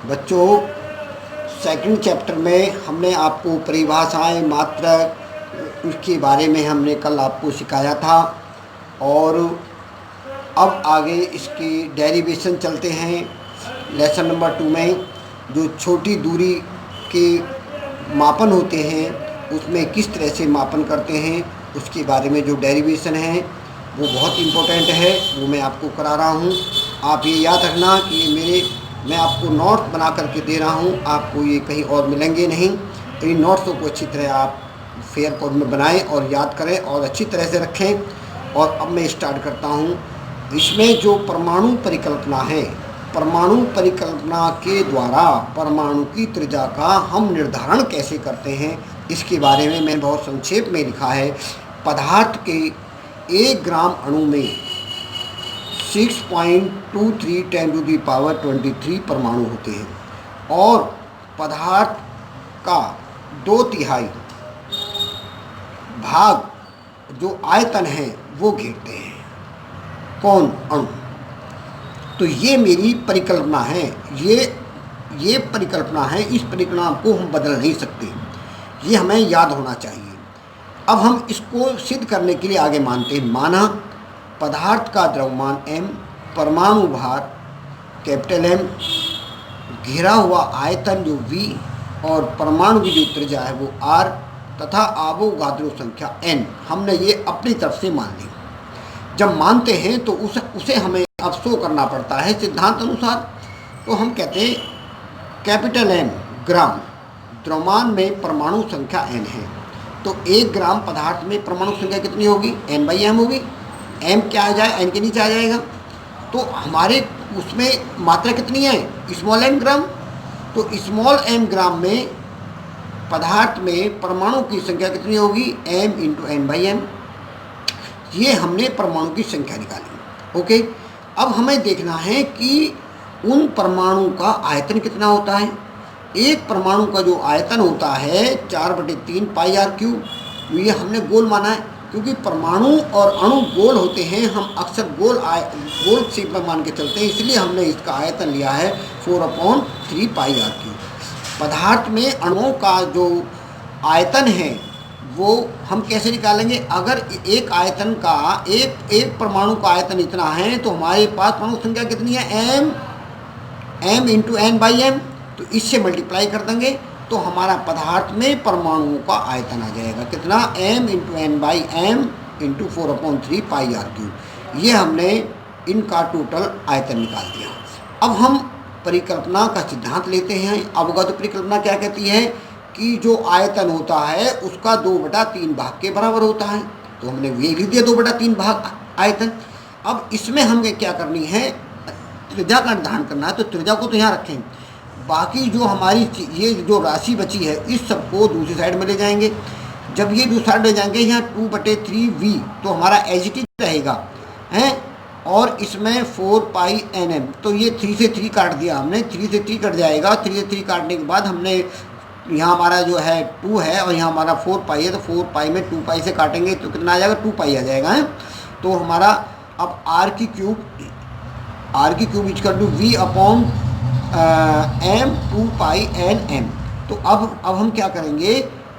बच्चों, second chapter में हमने आपको परिभाषाएं, मात्रक, उसके बारे में हमने कल आपको सिखाया था। और अब आगे इसकी डेरिवेशन चलते हैं। लेसन नंबर 2 में जो छोटी दूरी के मापन होते हैं उसमें किस तरह से मापन करते हैं उसके बारे में जो डेरिवेशन है वो बहुत इम्पोर्टेंट है, वो मैं आपको करा रहा हूँ। आप ये याद रखना कि ये मैं आपको नोट्स बना करके दे रहा हूँ, आपको ये कहीं और मिलेंगे नहीं। तो इन नोट्सों को अच्छी तरह आप फेयर कोड में बनाएं और याद करें और अच्छी तरह से रखें। और अब मैं स्टार्ट करता हूँ। इसमें जो परमाणु परिकल्पना है, परमाणु परिकल्पना के द्वारा परमाणु की त्रिज्या का हम निर्धारण कैसे करते हैं इसके बारे में मैंने बहुत संक्षेप में लिखा है। पदार्थ के 1 ग्राम अणु में 6.23 10⁻23 परमाणु होते हैं और पदार्थ का 2/3 भाग जो आयतन है वो घेरते हैं। कौन? अणु। तो ये मेरी परिकल्पना है, ये परिकल्पना है। इस परिकल्पना को हम बदल नहीं सकते, ये हमें याद होना चाहिए। अब हम इसको सिद्ध करने के लिए आगे मानते हैं। माना पदार्थ का द्रव्यमान m, परमाणु भार कैपिटल M, घिरा हुआ आयतन जो v और परमाणु की जो त्रिज्या है वो r तथा अवोगाद्रो संख्या n हमने ये अपनी तरफ से मान ली। जब मानते हैं तो उसे हमें अब शो करना पड़ता है सिद्धांत अनुसार। तो हम कहते हैं कैपिटल M ग्राम, द्रव्यमान में परमाणु संख्या n है। तो 1 ग्राम पदार्थ में परमाणु संख्या कितनी होगी? n/m होगी। m क्या आ जाए? n के नीचे आ जाएगा। तो हमारे उसमें मात्रा कितनी है? स्मॉल m ग्राम। तो स्मॉल m ग्राम में पदार्थ में परमाणु की संख्या कितनी होगी? m × n/m। ये हमने परमाणु की संख्या निकाली। ओके, अब हमें देखना है कि उन परमाणु का आयतन कितना होता है। एक परमाणु का जो आयतन होता है 4/3 πr³। ये हमने गोल माना है क्योंकि परमाणु और अणु गोल होते हैं। हम अक्सर गोल शेप में मान के चलते हैं, इसलिए हमने इसका आयतन लिया है 4/3 πr³। पदार्थ में अणुओं का जो आयतन है वो हम कैसे निकालेंगे? अगर एक आयतन का एक परमाणु का आयतन इतना है तो हमारे पास परमाणु संख्या कितनी है? m × n/m। तो इससे मल्टीप्लाई कर देंगे तो हमारा पदार्थ में परमाणुओं का आयतन आ जाएगा कितना? m × n/m × 4/3 πr³। ये हमने इनका टोटल आयतन निकाल दिया। अब हम परिकल्पना का सिद्धांत लेते हैं। अवोगाद्रो परिकल्पना क्या कहती है कि जो आयतन होता है उसका 2/3 भाग के बराबर होता है। तो हमने ये लिख दिया 2/3 भाग आयतन। अब इसमें हमें क्या करनी है? त्रिज्या का निर्धारण करना है। तो त्रिज्या को तो यहाँ रखें, बाकी जो हमारी ये जो राशि बची है इस सबको दूसरी साइड में ले जाएंगे। जब ये दूसरी साइड ले जाएंगे यहाँ 2/3v तो हमारा एज इट इज रहेगा हैं। और इसमें 4πnm, तो ये 3 से 3 काट दिया हमने, 3 से 3 कट जाएगा। 3 से 3 काटने के बाद हमने यहाँ हमारा जो है 2 है और यहाँ हमारा 4π है, तो 4π में 2π से काटेंगे तो कितना आ जाएगा? 2π आ जाएगा है। तो हमारा अब r³ = v/m 2πnm। तो अब हम क्या करेंगे?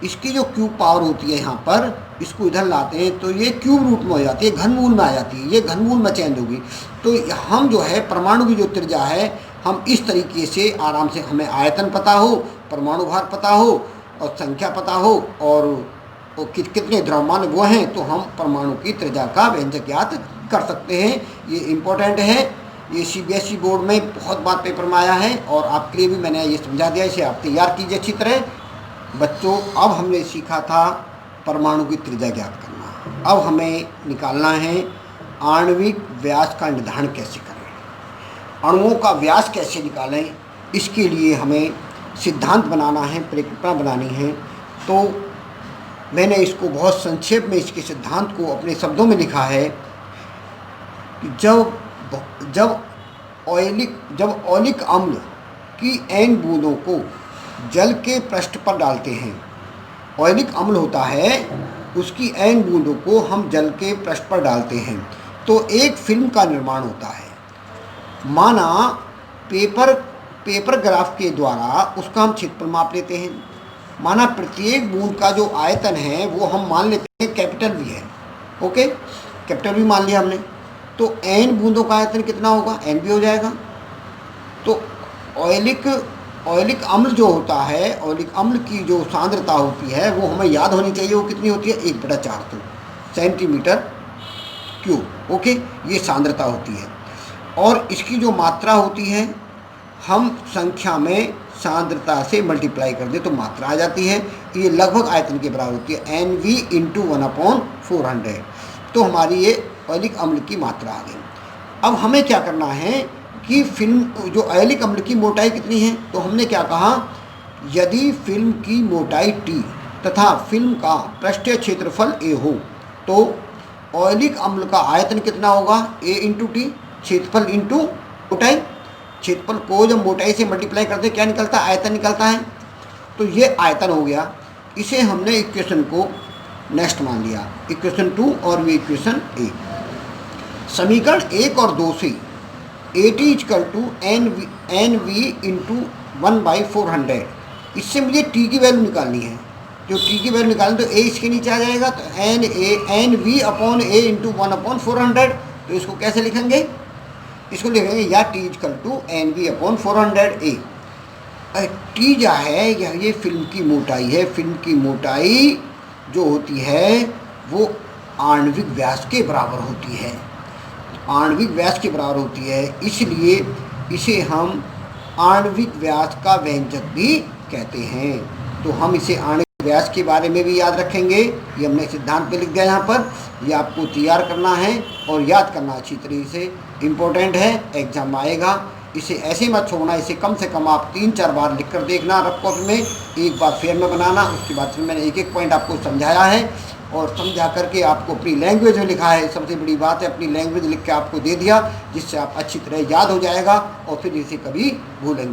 इसकी जो क्यूब पावर होती है यहाँ पर, इसको इधर लाते हैं तो ये क्यूब रूट में हो जाती है, घनमूल में आ जाती है, ये घनमूल में चेंज होगी। तो हम जो है परमाणु की जो त्रिज्या है हम इस तरीके से आराम से, हमें आयतन पता हो, परमाणु भार पता हो और संख्या पता हो और कितने द्रव्यमान वो हैं, तो हम परमाणु की त्रिज्या का व्यंजक ज्ञात कर सकते हैं। ये इम्पोर्टेंट है, ये CBSE बोर्ड में बहुत बार पेपर में आया है और आपके लिए भी मैंने ये समझा दिया। इसे आप तैयार कीजिए अच्छी तरह। बच्चों, अब हमने सीखा था परमाणु की त्रिज्या ज्ञात करना। अब हमें निकालना है आणविक व्यास का निर्धारण कैसे करें, अणुओं का व्यास कैसे निकालें। इसके लिए हमें सिद्धांत बनाना है, परिकल्पना बनानी है। तो मैंने इसको बहुत संक्षेप में इसके सिद्धांत को अपने शब्दों में लिखा है कि जब ऑयलिक अम्ल की n बूंदों को जल के पृष्ठ पर डालते हैं, ऑयलिक अम्ल होता है उसकी n बूंदों को हम जल के पृष्ठ पर डालते हैं तो एक फिल्म का निर्माण होता है। माना पेपर पेपर ग्राफ के द्वारा उसका हम क्षेत्रफल माप लेते हैं। माना प्रत्येक बूंद का जो आयतन है वो हम मान लेते हैं कैपिटल वी है। ओके, कैपिटल वी मान लिया हमने, तो एन बूंदों का आयतन कितना होगा, एन भी हो जाएगा। तो ऑयलिक अम्ल जो होता है, ऑयलिक अम्ल की जो सांद्रता होती है वो हमें याद होनी चाहिए, वो कितनी होती है, 1/4 सेंटीमीटर क्यूब। ओके, ये सांद्रता होती है। और इसकी जो मात्रा होती है हम संख्या में सांद्रता से मल्टीप्लाई कर दे तो मात्रा आ जाती है। ये लगभग आयतन के बराबर होती है, NV × 1/400। तो हमारी ये ऑयलिक अम्ल की मात्रा आ गई। अब हमें क्या करना है कि फिल्म जो ऑयलिक अम्ल की मोटाई कितनी है, तो हमने क्या कहा, यदि फिल्म की मोटाई T तथा फिल्म का पृष्ठीय क्षेत्रफल A हो तो ऑयलिक अम्ल का आयतन कितना होगा, A × T, क्षेत्रफल इंटू मोटाई। क्षेत्रफल को जब मोटाई से मल्टीप्लाई करते क्या निकलता है, आयतन निकलता है। तो ये आयतन हो गया। इसे हमने इक्वेशन को नेक्स्ट मान लिया, इक्वेशन 2 और ये इक्वेशन 1। समीकरण 1 और 2 से AT = NV × 1/400, इससे मुझे T की वैल्यू निकालनी है। जो T की वैल्यू निकालनी तो A इसके नीचे आ जाएगा, तो NV/A × 1/400। तो इसको कैसे लिखेंगे, इसको लिखेंगे या T = NV/400A। T जो है ये फिल्म की मोटाई है। फिल्म की मोटाई जो होती है वो आणविक व्यास के बराबर होती है, आणविक व्यास के बराबर होती है, इसलिए इसे हम आणविक व्यास का व्यंजक भी कहते हैं। तो हम इसे आणविक व्यास के बारे में भी याद रखेंगे। ये हमने सिद्धांत पे लिख दिया यहाँ पर, ये आपको तैयार करना है और याद करना अच्छी तरीके से, इम्पोर्टेंट है, एग्जाम आएगा। इसे ऐसे मत छोड़ना, इसे कम से कम आप 3-4 बार लिख कर देखना रफ कॉपी में, एक बार फेयर में बनाना। उसके बाद फिर मैंने एक पॉइंट आपको समझाया है और समझा करके आपको अपनी लैंग्वेज में लिखा है। सबसे बड़ी बात है, अपनी लैंग्वेज लिख के आपको दे दिया, जिससे आप अच्छी तरह याद हो जाएगा और फिर इसे कभी भूलेंगे